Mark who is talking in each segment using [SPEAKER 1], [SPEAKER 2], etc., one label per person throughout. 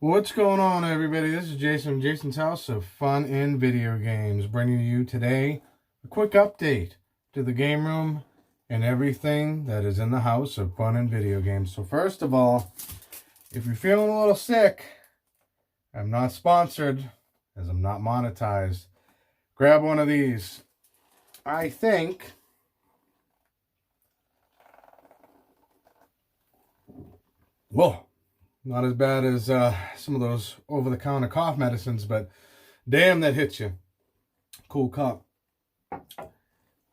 [SPEAKER 1] What's going on, everybody? This is Jason from Jason's House of Fun and Video Games, bringing you today a quick update to the game room and everything that is in the house of fun and video games. So first of all, if you're feeling a little sick, I'm not sponsored as I'm not monetized. Grab one of these. I think whoa, not as bad as some of those over-the-counter cough medicines, but damn, that hits you. Cool cup.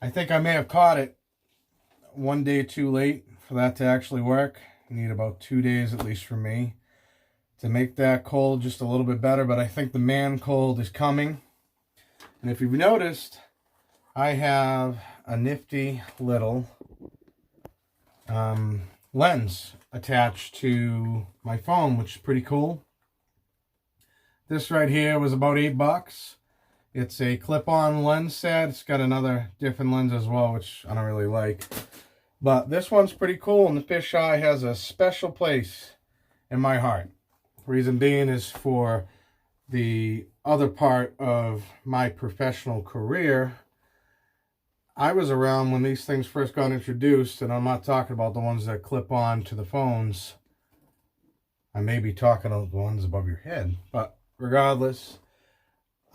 [SPEAKER 1] I think I may have caught it one day too late for that to actually work. I need about 2 days, at least for me, to make that cold just a little bit better, but I think the man cold is coming. And if you've noticed, I have a nifty little lens attached to my phone, which is pretty cool. This right here was about $8. It's a clip-on lens set. It's got another different lens as well, which I don't really like. But this one's pretty cool, and the fisheye has a special place in my heart. Reason being is for the other part of my professional career. I was around when these things first got introduced, and I'm not talking about the ones that clip on to the phones. I may be talking about the ones above your head, but regardless,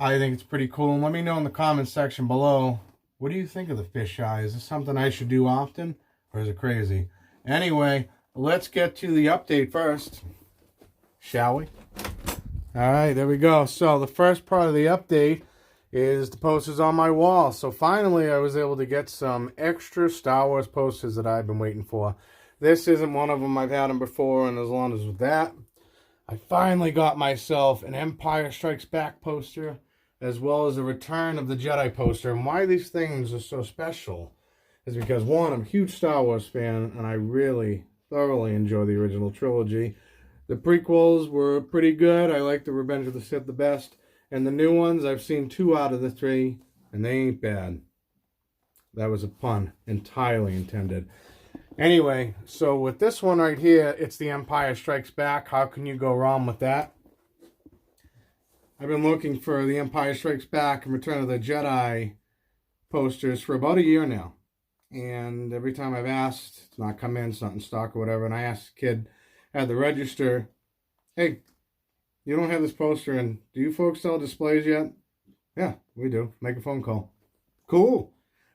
[SPEAKER 1] I think it's pretty cool. And let me know in the comments section below, what do you think of the fisheye? Is this something I should do often, or is it crazy? Anyway, let's get to the update first, shall we? All right, there we go. So the first part of the update is the posters on my wall. So finally I was able to get some extra Star Wars posters that I've been waiting for. This isn't one of them. I've had them before, and as long as with that, I finally got myself an Empire Strikes Back poster, as well as a Return of the Jedi poster. And why these things are so special is because, one, I'm a huge Star Wars fan, and I really thoroughly enjoy the original trilogy. The prequels were pretty good. I like the Revenge of the Sith the best. And the new ones, I've seen 2 out of the 3, and they ain't bad. That was a pun, entirely intended. Anyway, so with this one right here, it's the Empire Strikes Back. How can you go wrong with that? I've been looking for the Empire Strikes Back and Return of the Jedi posters for about a year now. And every time I've asked, it's not come in, it's not in stock or whatever, and I asked the kid at the register, hey, you don't have this poster, and do you folks sell displays yet? Yeah, we do. Make a phone call. Cool.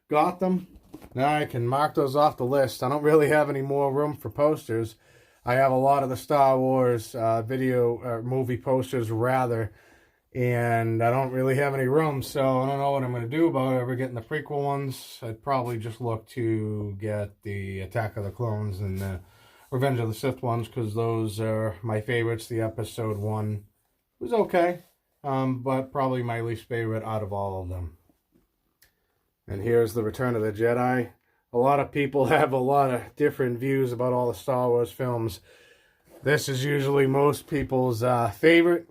[SPEAKER 1] Got them. Now I can mark those off the list. I don't really have any more room for posters. I have a lot of the Star Wars movie posters, rather, and I don't really have any room, so I don't know what I'm going to do about it. Ever getting the prequel ones, I'd probably just look to get the Attack of the Clones and the Revenge of the Sith ones, because those are my favorites. The episode 1 was okay, but probably my least favorite out of all of them. And here's the Return of the Jedi. A lot of people have a lot of different views about all the Star Wars films. This is usually most people's favorite.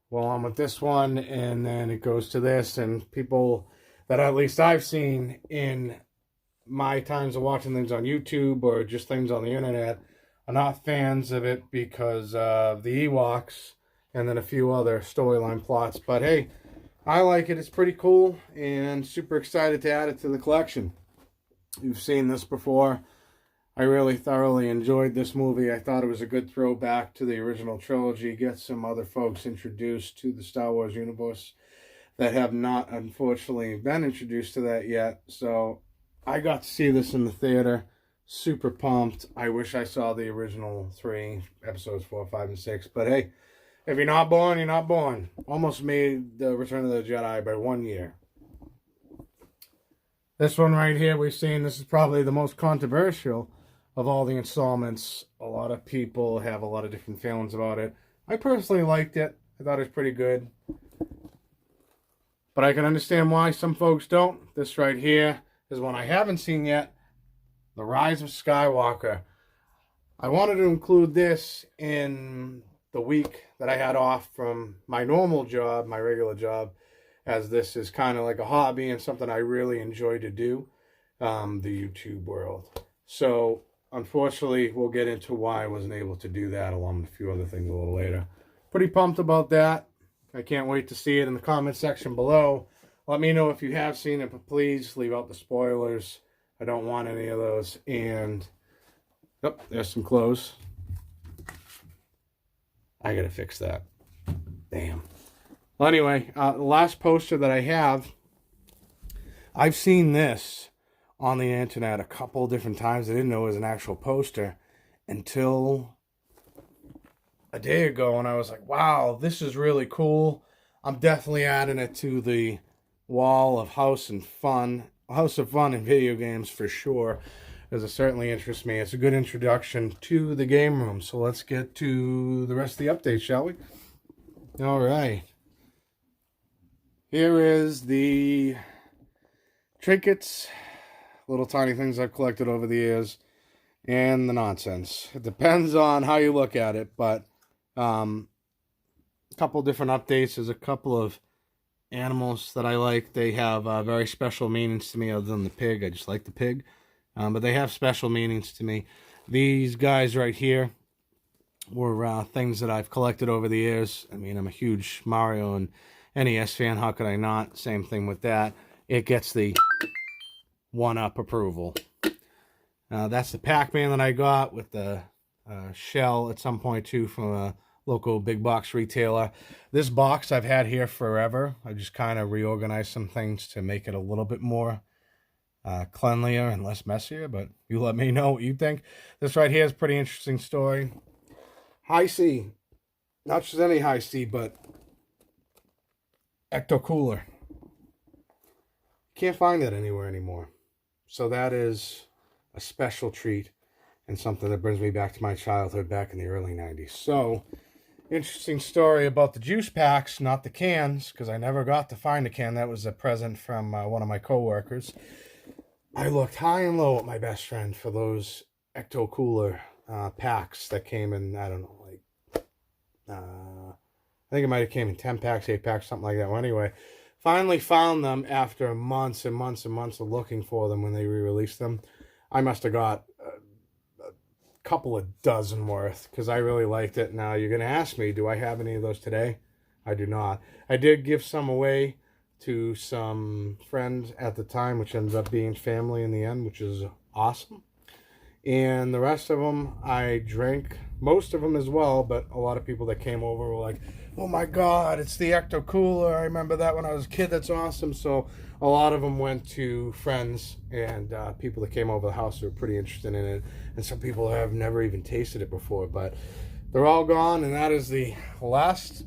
[SPEAKER 1] Well, I'm with this one, and then it goes to this, and people that at least I've seen in my times of watching things on YouTube or just things on the internet are not fans of it because of the Ewoks and then a few other storyline plots. But hey, I like it. It's pretty cool and super excited to add it to the collection. You've seen this before. I really thoroughly enjoyed this movie. I thought it was a good throwback to the original trilogy. Get some other folks introduced to the Star Wars universe that have not, unfortunately, been introduced to that yet. So I got to see this in the theater. Super pumped. I wish I saw the original 3, episodes 4, 5, and 6. But hey, if you're not born, you're not born. Almost made the Return of the Jedi by 1 year. This one right here we've seen, this is probably the most controversial of all the installments. A lot of people have a lot of different feelings about it. I personally liked it. I thought it was pretty good. But I can understand why some folks don't. This right here is one I haven't seen yet, The Rise of Skywalker. I wanted to include this in the week that I had off from my normal job, my regular job, as this is kind of like a hobby and something I really enjoy to do, the YouTube world. So unfortunately, we'll get into why I wasn't able to do that, along with a few other things a little later. Pretty pumped about that. I can't wait to see it in the comment section below. Let me know if you have seen it, but please leave out the spoilers. I don't want any of those. And, oh, there's some clothes. I gotta fix that. Damn. Well, anyway, the last poster that I have, I've seen this on the internet a couple different times. I didn't know it was an actual poster until a day ago, and I was like, wow, this is really cool. I'm definitely adding it to the wall of House of Fun and video games for sure, because it certainly interests me. It's a good introduction to the game room. So let's get to the rest of the update, shall we? All right. Here is the trinkets, little tiny things I've collected over the years, and the nonsense. It depends on how you look at it, but a couple different updates. There's a couple of animals that I like. They have very special meanings to me other than the pig. I just like the pig. But they have special meanings to me. These guys right here were things that I've collected over the years. I mean, I'm a huge Mario and NES fan. How could I not? Same thing with that. It gets the one-up approval. That's the Pac-Man that I got with the shell at some point too from a local big box retailer. This box I've had here forever. I just kind of reorganized some things to make it a little bit more cleanlier and less messier, but you let me know what you think. This right here is a pretty interesting story. High C. Not just any high C, but Ecto Cooler. Can't find that anywhere anymore. So that is a special treat and something that brings me back to my childhood back in the early 90s. So, interesting story about the juice packs, not the cans, because I never got to find a can. That was a present from one of my coworkers. I looked high and low at my best friend for those Ecto Cooler packs that came in, I don't know, like, I think it might have came in 10 packs, 8 packs, something like that. Well, anyway, finally found them after months and months and months of looking for them when they re-released them. I must have got a couple of dozen worth because I really liked it. Now, you're going to ask me, do I have any of those today? I do not. I did give some away to some friends at the time, which ended up being family in the end, which is awesome. And the rest of them, I drank most of them as well, but a lot of people that came over were like, oh my God, it's the Ecto Cooler. I remember that when I was a kid. That's awesome. So a lot of them went to friends and people that came over the house who were pretty interested in it. And some people have never even tasted it before, but they're all gone. And that is the last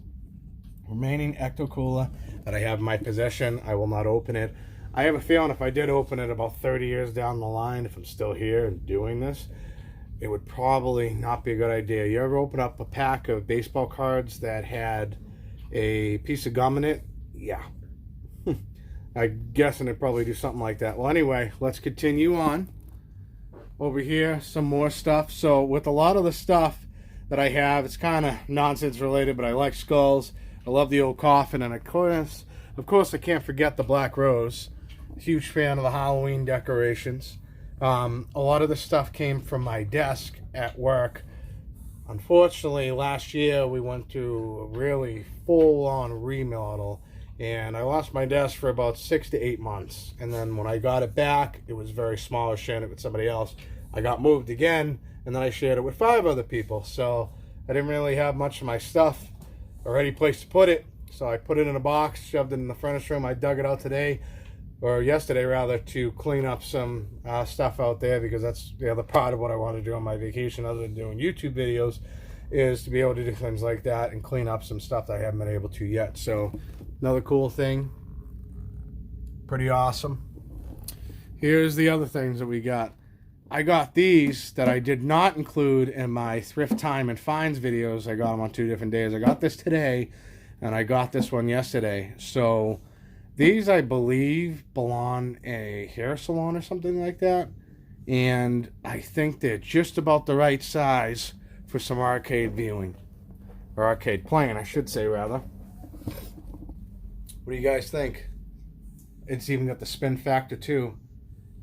[SPEAKER 1] remaining Ecto Cooler that I have in my possession. I will not open it. I have a feeling if I did open it about 30 years down the line, if I'm still here and doing this, it would probably not be a good idea. You ever open up a pack of baseball cards that had a piece of gum in it? Yeah. I'm guessing it'd probably do something like that. Well, anyway, let's continue on. Over here, some more stuff. So with a lot of the stuff that I have, it's kind of nonsense related, but I like skulls. I love the old coffin, and of course, I can't forget the Black Rose. Huge fan of the Halloween decorations. A lot of the stuff came from my desk at work. Unfortunately, last year we went to a really full-on remodel, and I lost my desk for about 6 to 8 months. And then when I got it back, it was very small. I was sharing it with somebody else. I got moved again, and then I shared it with 5 other people. So I didn't really have much of my stuff or any place to put it. So I put it in a box, shoved it in the furnace room. I dug it out today, or yesterday rather, to clean up some stuff out there, because that's the other part of what I want to do on my vacation, other than doing YouTube videos, is to be able to do things like that and clean up some stuff that I haven't been able to yet. So another cool thing. Pretty awesome. Here's the other things that we got. I got these that I did not include in my thrift time and finds videos. I got them on 2 different days. I got this today, and I got this one yesterday. So these, I believe, belong in a hair salon or something like that. And I think they're just about the right size for some arcade viewing. Or arcade playing, I should say, rather. What do you guys think? It's even got the spin factor, too.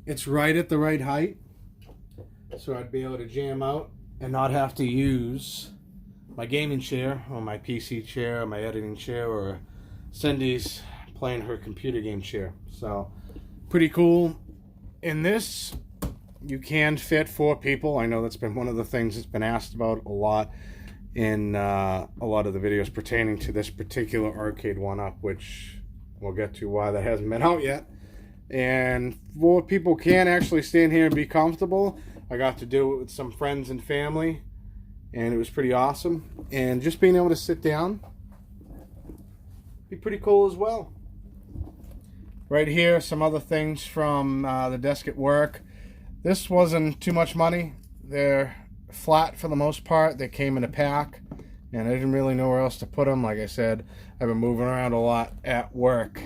[SPEAKER 1] It's right at the right height. so I'd be able to jam out and not have to use my gaming chair or my PC chair or my editing chair or Cindy's playing her computer game chair. So pretty cool. In this, you can fit 4 people. I know that's been one of the things that's been asked about a lot in a lot of the videos pertaining to this particular arcade one-up, which we'll get to why that hasn't been out yet. And 4 people can actually stand here and be comfortable. I got to do it with some friends and family, and it was pretty awesome. And just being able to sit down be pretty cool as well. Right here, some other things from the desk at work. This wasn't too much money. They're flat for the most part. They came in a pack, and I didn't really know where else to put them. Like I said, I've been moving around a lot at work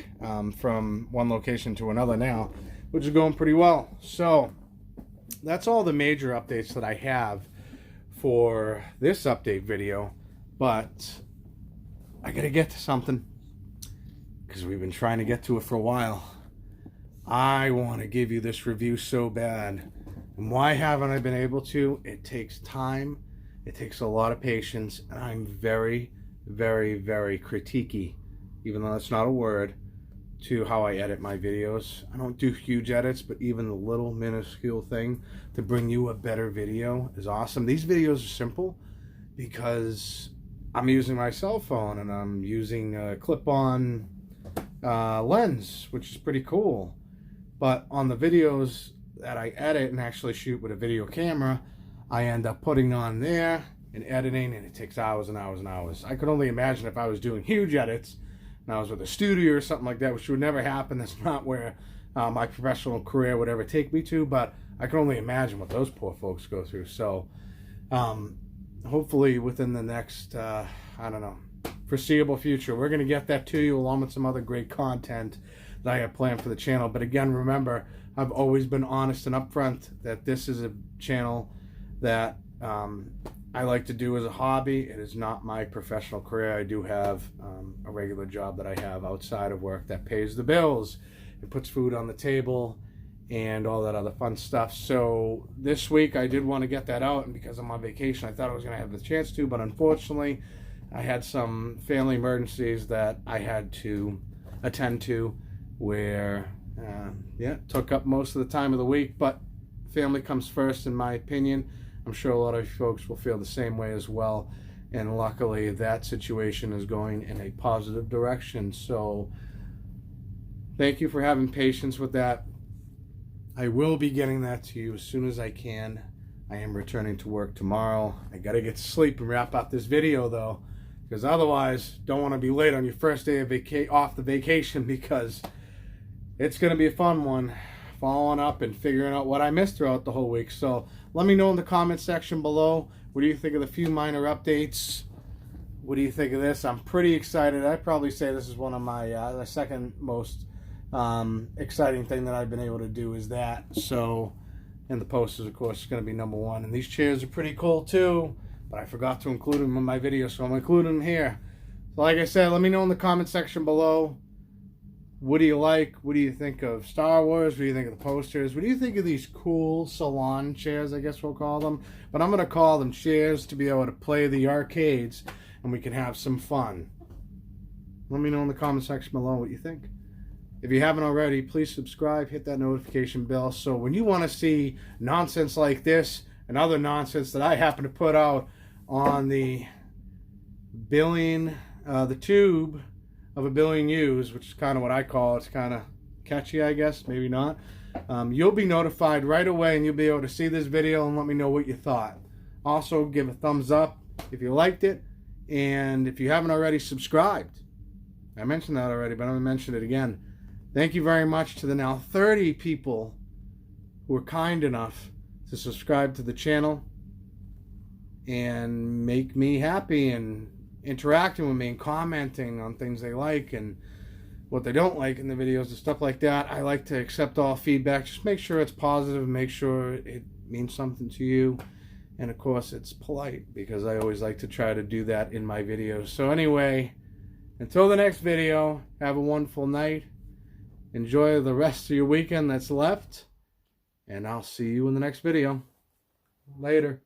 [SPEAKER 1] from one location to another now, which is going pretty well. So that's all the major updates that I have for this update video, but I gotta get to something because we've been trying to get to it for a while. I want to give you this review so bad. And why haven't I been able to? It takes time. It takes a lot of patience. And I'm very, very, very critiquey, even though that's not a word, to how I edit my videos. I don't do huge edits, but even the little minuscule thing to bring you a better video is awesome. These videos are simple because I'm using my cell phone and I'm using a clip-on lens, which is pretty cool. But on the videos that I edit and actually shoot with a video camera, I end up putting on there and editing, and it takes hours and hours and hours. I could only imagine if I was doing huge edits and I was with a studio or something like that, which would never happen. That's not where my professional career would ever take me to, but I can only imagine what those poor folks go through. So hopefully within the next, I don't know, foreseeable future, we're going to get that to you along with some other great content that I have planned for the channel. But again, remember, I've always been honest and upfront that this is a channel that I like to do as a hobby. It is not my professional career. I do have a regular job that I have outside of work that pays the bills. It puts food on the table and all that other fun stuff. So this week I did want to get that out, and because I'm on vacation I thought I was going to have the chance to, but unfortunately I had some family emergencies that I had to attend to where it took up most of the time of the week. But family comes first, in my opinion. I'm sure a lot of folks will feel the same way as well, and luckily that situation is going in a positive direction. So thank you for having patience with that. I will be getting that to you as soon as I can. I am returning to work tomorrow. I gotta get to sleep and wrap up this video though, because otherwise don't want to be late on your first day of off the vacation, because it's going to be a fun one, following up and figuring out what I missed throughout the whole week. So let me know in the comment section below, what do you think of the few minor updates? What do you think of this? I'm pretty excited. I'd probably say this is one of my the second most exciting thing that I've been able to do is that. So, and the posters, of course, is going to be number 1. And these chairs are pretty cool too, but I forgot to include them in my video, so I'm including them here. So like I said, let me know in the comment section below. What do you like? What do you think of Star Wars? What do you think of the posters? What do you think of these cool salon chairs, I guess we'll call them? But I'm going to call them chairs to be able to play the arcades, and we can have some fun. Let me know in the comment section below what you think. If you haven't already, please subscribe, hit that notification bell, so when you want to see nonsense like this and other nonsense that I happen to put out on the tube of a billion views, which is kind of what I call it. It's kind of catchy, I guess, maybe not. You'll be notified right away, and you'll be able to see this video and let me know what you thought. Also, give a thumbs up if you liked it, and if you haven't already, subscribed. I mentioned that already, but I'm going to mention it again. Thank you very much to the now 30 people who were kind enough to subscribe to the channel and make me happy and interacting with me and commenting on things they like and what they don't like in the videos and stuff like that. I like to accept all feedback. Just make sure it's positive, make sure it means something to you, and of course it's polite, because I always like to try to do that in my videos. So anyway, until the next video, have a wonderful night. Enjoy the rest of your weekend that's left, and I'll see you in the next video. Later.